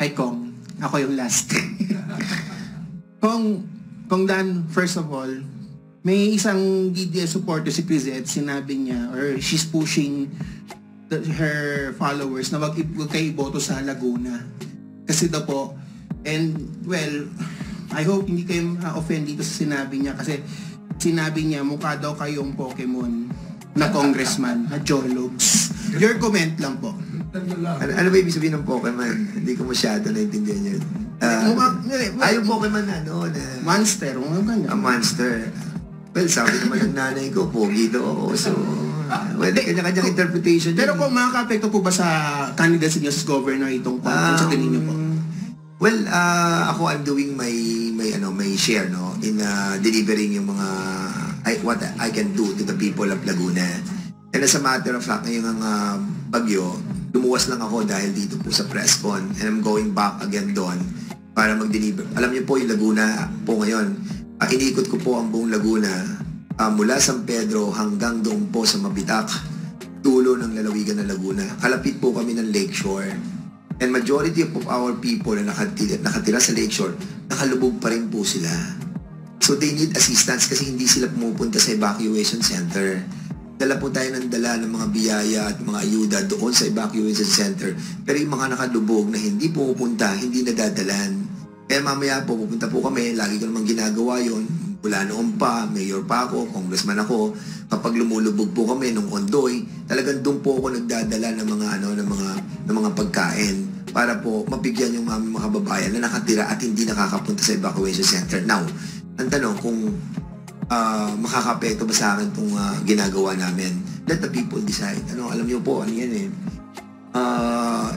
Ay, Kong. Ako yung last. Kong Dan, first of all, may isang DDS supporter si Crisette, sinabi niya, or she's pushing her followers na wag kayo iboto sa Laguna. Kasi daw po, and well, I hope hindi kayo offend dito sa sinabi niya kasi sinabi niya mukha daw kayong Pokemon na congressman, na Jologs. Your comment lang po. Ano ba ibig sabihin ng Pokemon? Hindi ko masyado naintindihan yun. Yung Pokemon na monster, mga ganyan. A monster. Well, sabi naman ng nanay ko, pogi daw ako. So, well, kanya-kanyang interpretation. Pero kung makaka-apekto po ba sa candidacy niyo sa governor itong kung sa tingin niyo po? Well, ako I'm doing my share in delivering yung mga what I can do to the people of Laguna. And as a matter of fact, ngayong bagyo, lumuwas lang ako dahil dito po sa press con and I'm going back again doon para mag-deliver. Alam niyo po yung Laguna po ngayon, inikot ko po ang buong Laguna mula San Pedro hanggang doon po sa Mabitak, dulo ng lalawigan ng Laguna. Kalapit po kami ng Lakeshore. And majority of our people na nakatira sa Lakeshore, nakalubog pa rin po sila. So they need assistance kasi hindi sila pumupunta sa evacuation center. Dala po tayo ng mga biyaya at mga ayuda doon sa evacuation center. Pero yung mga nakalubog na hindi pumupunta, hindi nadadalan. Kaya mamaya po, pupunta po kami, lagi ko namang ginagawa yon. Mula noon pa, mayor pa ako, congressman ako. Kapag lumulubog po kami nung Ondoy, talagang doon po ako nagdadala ng mga pagkain para po mabigyan yung mga kababayan na nakatira at hindi nakakapunta sa evacuation center. Now, ang tanong kung makaka-apekto ba sa akin itong ginagawa namin, let the people decide. Alam niyo po, yan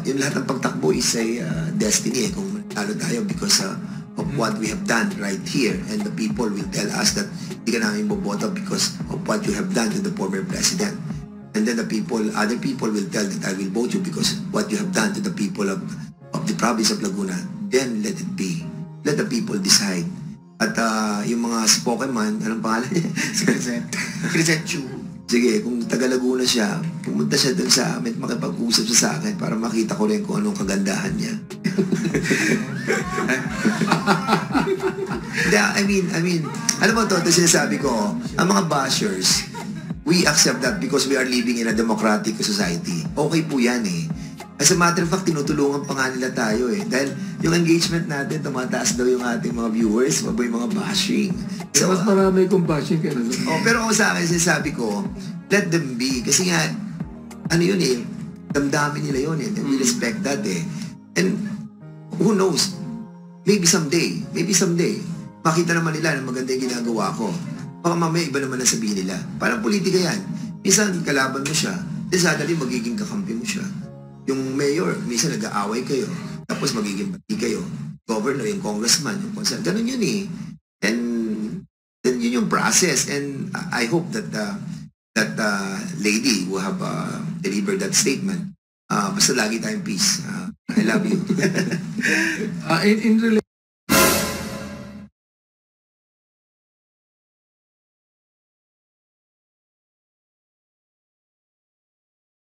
yung lahat ng pagtakbo is a destiny kung talo tayo because of what we have done right here, and the people will tell us that hindi ka namin boboto because of what you have done to the former president, and then other people will tell that I will vote you because what you have done to the people of the province of Laguna. Then let it be, let the people decide. At yung mga si Pokemon, anong pangalan niya? Crisette Chu. Sige, kung taga Laguna siya, pumunta siya dun sa amin, makipag-usap siya sa akin para makita ko rin kung anong kagandahan niya. I mean, alam mo to sinasabi ko, ang mga bashers, we accept that because we are living in a democratic society. Okay po yan eh. As a matter of fact, tinutulungan pa nga nila tayo eh. Dahil yung engagement natin, tumataas daw yung ating mga viewers, wag yung mga bashing. So, mas marami kong bashing kaya naman. Pero ako sa akin, sinasabi ko, let them be. Kasi nga, yun eh, damdamin nila yun eh. And we respect that eh. And who knows, maybe someday, makita naman nila na maganda yung ginagawa ko. Baka mamaya iba naman ang sabihin nila. Parang politika yan. Minsan, kalaban mo siya. Then suddenly, magiging kakampi mo siya. Yung mayor, minsan nag-aaway kayo. Tapos magiging bati kayo. Governor, yung congressman, yung consul. Ganun yun eh. And then yun yung process. And I hope that that lady will have delivered that statement. Basta lagi tayong peace. I love you. In relation